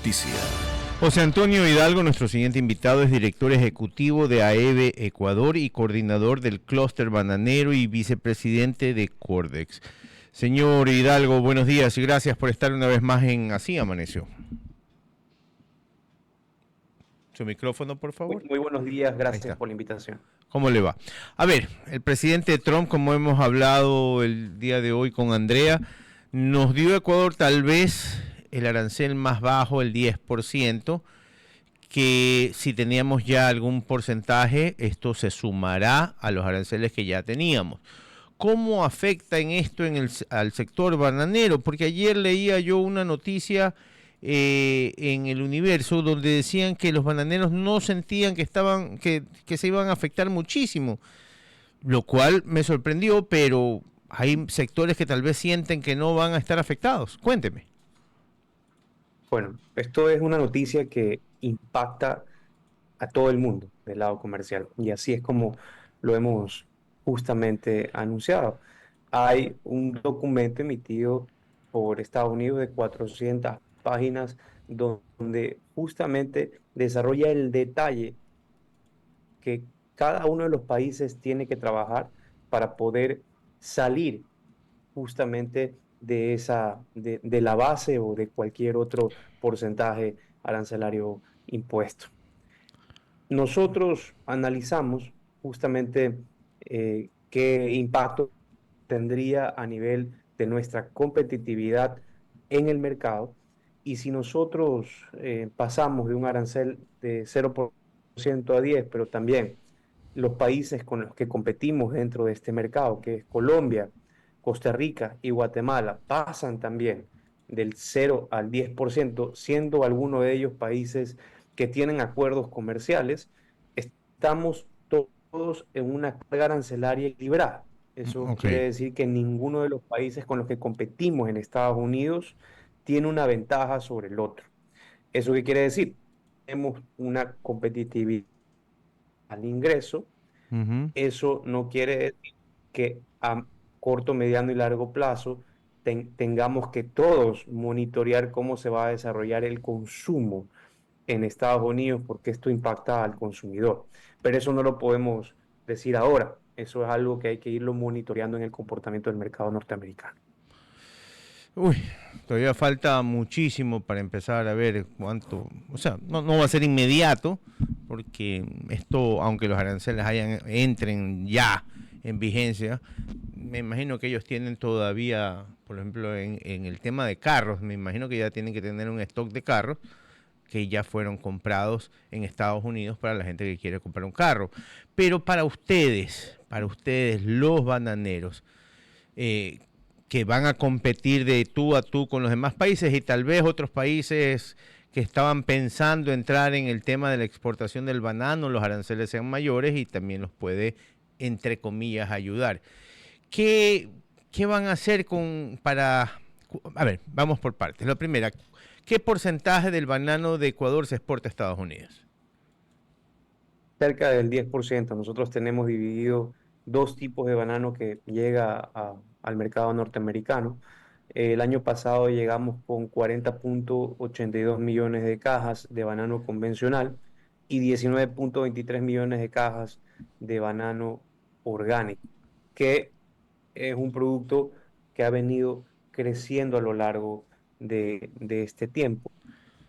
noticia. José Antonio Hidalgo, nuestro siguiente invitado, es director ejecutivo de AEVE Ecuador y coordinador del clúster bananero y vicepresidente de Cordex. Señor Hidalgo, buenos días y gracias por estar una vez más en Así Amaneció. Su micrófono, por favor. Muy buenos días, Ahí gracias está. por la invitación. ¿Cómo le va? A ver, el presidente Trump, como hemos hablado el día de hoy con Andrea, nos dio a Ecuador tal vez el arancel más bajo, el 10%, que si teníamos ya algún porcentaje, esto se sumará a los aranceles que ya teníamos. ¿Cómo afecta en esto al sector bananero? Porque ayer leía yo una noticia en el Universo donde decían que los bananeros no sentían que se iban a afectar muchísimo, lo cual me sorprendió, pero hay sectores que tal vez sienten que no van a estar afectados. Cuénteme. Bueno, esto es una noticia que impacta a todo el mundo del lado comercial y así es como lo hemos justamente anunciado. Hay un documento emitido por Estados Unidos de 400 páginas donde justamente desarrolla el detalle que cada uno de los países tiene que trabajar para poder salir justamente de la base o de cualquier otro porcentaje arancelario impuesto. Nosotros analizamos justamente qué impacto tendría a nivel de nuestra competitividad en el mercado y si nosotros pasamos de un arancel de 0% a 10, pero también los países con los que competimos dentro de este mercado, que es Colombia, Costa Rica y Guatemala, pasan también del 0 al 10%, siendo algunos de ellos países que tienen acuerdos comerciales, estamos todos en una carga arancelaria equilibrada. Eso Ok. quiere decir que ninguno de los países con los que competimos en Estados Unidos tiene una ventaja sobre el otro. ¿Eso qué quiere decir? Tenemos una competitividad al ingreso. Uh-huh. Eso no quiere decir que a corto, mediano y largo plazo tengamos que todos monitorear cómo se va a desarrollar el consumo en Estados Unidos, porque esto impacta al consumidor. Pero eso no lo podemos decir ahora. Eso es algo que hay que irlo monitoreando en el comportamiento del mercado norteamericano. Uy, todavía falta muchísimo para empezar a ver cuánto, o sea, no va a ser inmediato, porque esto, aunque los aranceles entren ya en vigencia, me imagino que ellos tienen todavía, por ejemplo, en el tema de carros, me imagino que ya tienen que tener un stock de carros que ya fueron comprados en Estados Unidos para la gente que quiere comprar un carro. Pero para ustedes, los bananeros, que van a competir de tú a tú con los demás países y tal vez otros países que estaban pensando entrar en el tema de la exportación del banano, los aranceles sean mayores y también los puede, entre comillas, ayudar. ¿Qué, qué van a hacer a ver, vamos por partes. La primera, ¿qué porcentaje del banano de Ecuador se exporta a Estados Unidos? Cerca del 10%. Nosotros tenemos dividido dos tipos de banano que llega al mercado norteamericano. El año pasado llegamos con 40,82 millones de cajas de banano convencional y 19,23 millones de cajas de banano orgánico, que es un producto que ha venido creciendo a lo largo de este tiempo.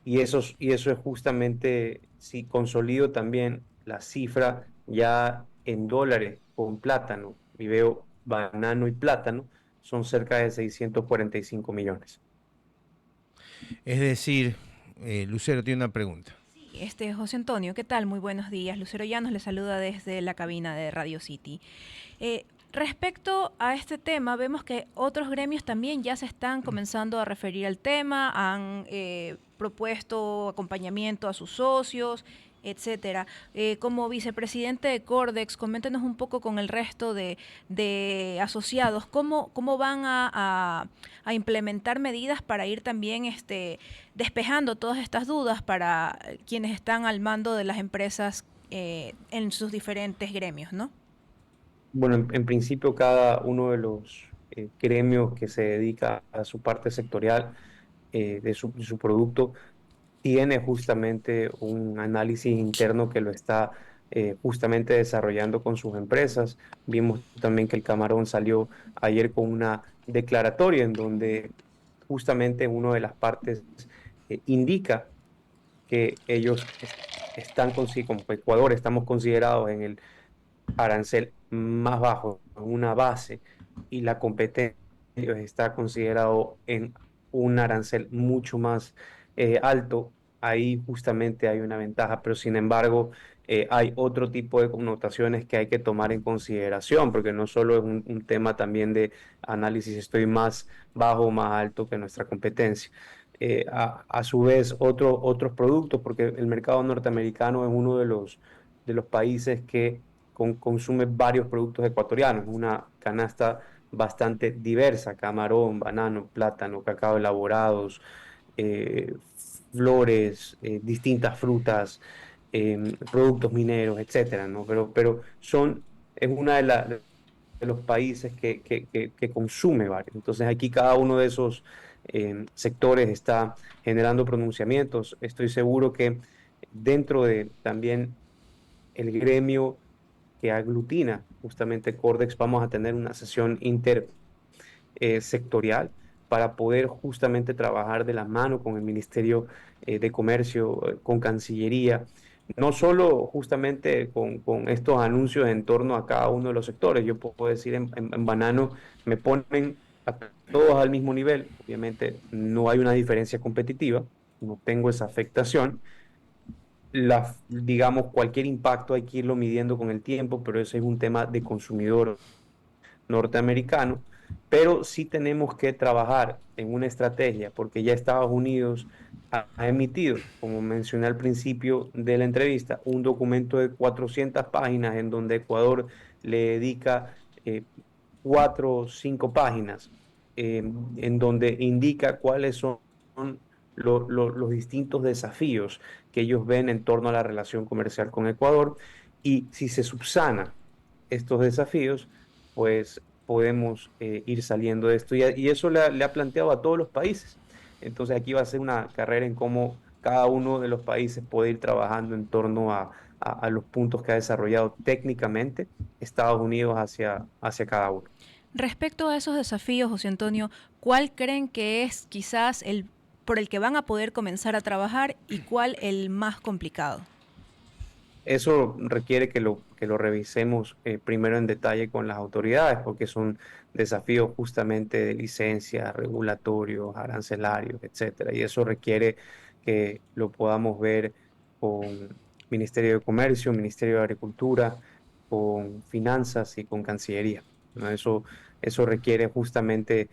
Y eso es justamente, si consolido también la cifra ya en dólares con plátano, y veo banano y plátano, son cerca de 645 millones. Es decir, Lucero tiene una pregunta. José Antonio, ¿qué tal? Muy buenos días. Lucero Llanos le saluda desde la cabina de Radio City. Respecto a este tema, vemos que otros gremios también ya se están comenzando a referir al tema, han propuesto acompañamiento a sus socios, etcétera. Como vicepresidente de Cordex, coméntenos un poco con el resto de asociados, ¿cómo van a implementar medidas para ir también despejando todas estas dudas para quienes están al mando de las empresas en sus diferentes gremios, ¿no? Bueno, en principio cada uno de los gremios que se dedica a su parte sectorial de su producto tiene justamente un análisis interno que lo está justamente desarrollando con sus empresas. Vimos también que el camarón salió ayer con una declaratoria en donde justamente una de las partes indica que ellos como Ecuador, estamos considerados en el arancel más bajo, en una base, y la competencia está considerado en un arancel mucho más alto. Ahí justamente hay una ventaja, pero sin embargo hay otro tipo de connotaciones que hay que tomar en consideración, porque no solo es un tema también de análisis, estoy más bajo o más alto que nuestra competencia. A su vez, otros productos, porque el mercado norteamericano es uno de los países que consume varios productos ecuatorianos, una canasta bastante diversa: camarón, banano, plátano, cacao elaborados, eh, flores, distintas frutas, productos mineros, etcétera, ¿no? Es una de los países que consume varios. Entonces aquí cada uno de esos sectores está generando pronunciamientos. Estoy seguro que dentro de también el gremio que aglutina justamente Cordex, vamos a tener una sesión sectorial para poder justamente trabajar de la mano con el Ministerio de Comercio, con Cancillería, no solo justamente con estos anuncios en torno a cada uno de los sectores. Yo puedo decir en banano me ponen a todos al mismo nivel. Obviamente no hay una diferencia competitiva, no tengo esa afectación. Digamos, cualquier impacto hay que irlo midiendo con el tiempo, pero ese es un tema de consumidor norteamericano. Pero sí tenemos que trabajar en una estrategia, porque ya Estados Unidos ha emitido, como mencioné al principio de la entrevista, un documento de 400 páginas en donde Ecuador le dedica 4 o 5 páginas, en donde indica cuáles son los distintos desafíos que ellos ven en torno a la relación comercial con Ecuador, y si se subsana estos desafíos, pues podemos ir saliendo de esto. Y eso le ha planteado a todos los países. Entonces aquí va a ser una carrera en cómo cada uno de los países puede ir trabajando en torno a los puntos que ha desarrollado técnicamente Estados Unidos hacia cada uno. Respecto a esos desafíos, José Antonio, ¿cuál creen que es quizás el por el que van a poder comenzar a trabajar y cuál el más complicado? Eso requiere que lo revisemos primero en detalle con las autoridades, porque son desafíos justamente de licencias, regulatorios, arancelarios, etcétera. Y eso requiere que lo podamos ver con Ministerio de Comercio, Ministerio de Agricultura, con Finanzas y con Cancillería, ¿no? Eso requiere justamente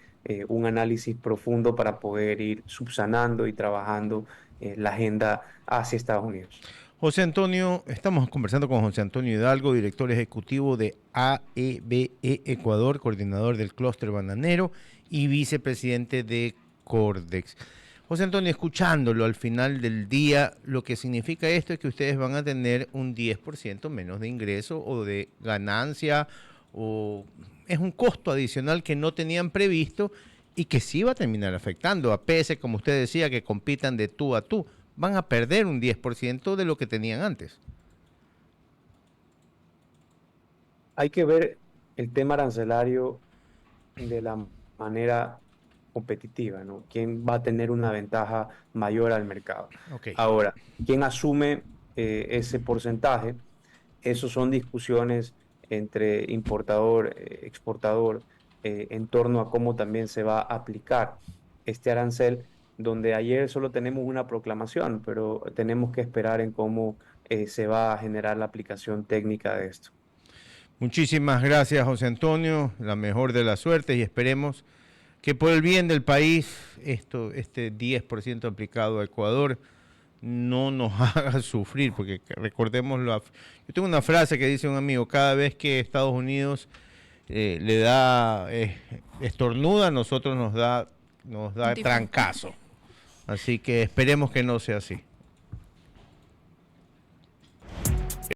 un análisis profundo para poder ir subsanando y trabajando la agenda hacia Estados Unidos. José Antonio, estamos conversando con José Antonio Hidalgo, director ejecutivo de AEBE Ecuador, coordinador del clúster bananero y vicepresidente de Cordex. José Antonio, escuchándolo al final del día, lo que significa esto es que ustedes van a tener un 10% menos de ingreso o de ganancia, o es un costo adicional que no tenían previsto y que sí va a terminar afectando, a pese, como usted decía, que compitan de tú a tú. Van a perder un 10% de lo que tenían antes. Hay que ver el tema arancelario de la manera competitiva, ¿no? ¿Quién va a tener una ventaja mayor al mercado? Ok. Ahora, ¿quién asume ese porcentaje? Esos son discusiones entre importador, exportador, en torno a cómo también se va a aplicar este arancel, donde ayer solo tenemos una proclamación, pero tenemos que esperar en cómo se va a generar la aplicación técnica de esto. Muchísimas gracias, José Antonio. La mejor de las suertes y esperemos que por el bien del país, este 10% aplicado a Ecuador no nos haga sufrir, porque recordemos, yo tengo una frase que dice un amigo: cada vez que Estados Unidos le da estornuda, nosotros nos da trancazo. Así que esperemos que no sea así.